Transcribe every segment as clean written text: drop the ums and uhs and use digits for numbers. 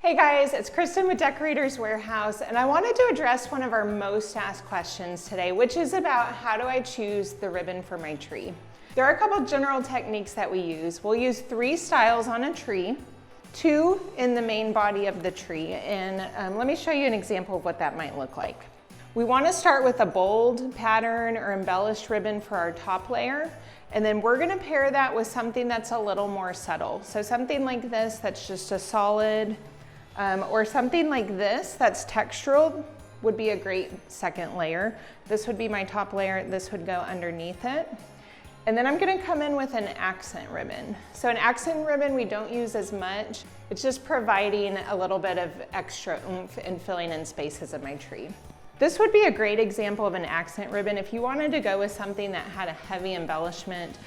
Hey guys, it's Kristen with Decorator's Warehouse, and I wanted to address one of our most asked questions today, which is about how do I choose the ribbon for my tree. There are a couple general techniques that we use. We'll use 3 styles on a tree, 2 in the main body of the tree, and let me show you an example of what that might look like. We want to start with a bold pattern or embellished ribbon for our top layer, and then we're going to pair that with something that's a little more subtle. So something like this that's just a solid, or something like this that's textural would be a great second layer. This would be my top layer, this would go underneath it. And then I'm gonna come in with an accent ribbon. So an accent ribbon we don't use as much. It's just providing a little bit of extra oomph and filling in spaces of my tree. This would be a great example of an accent ribbon. If you wanted to go with something that had a heavy embellishment,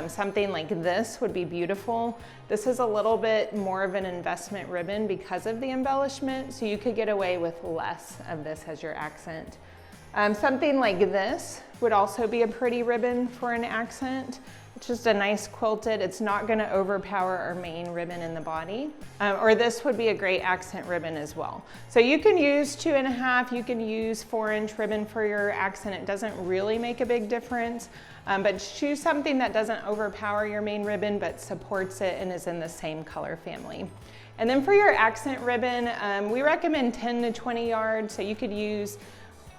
something like this would be beautiful. This is a little bit more of an investment ribbon because of the embellishment, so you could get away with less of this as your accent. Something like this would also be a pretty ribbon for an accent. It's just a nice quilted, it's not gonna overpower our main ribbon in the body. Or this would be a great accent ribbon as well. So you can use 2.5, you can use 4-inch ribbon for your accent. It doesn't really make a big difference, but choose something that doesn't overpower your main ribbon but supports it and is in the same color family. And then for your accent ribbon, we recommend 10 to 20 yards, so you could use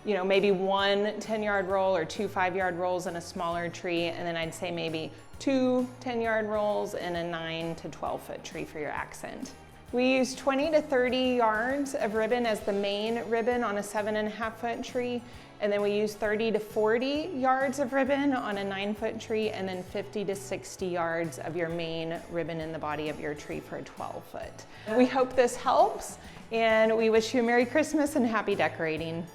maybe 1 10-yard roll or 2 5-yard rolls in a smaller tree, and then I'd say maybe 2 10-yard rolls in a 9 to 12-foot tree for your accent. We use 20 to 30 yards of ribbon as the main ribbon on a 7.5-foot tree, and then we use 30 to 40 yards of ribbon on a 9-foot tree, and then 50 to 60 yards of your main ribbon in the body of your tree for a 12-foot. We hope this helps, and we wish you a Merry Christmas and happy decorating.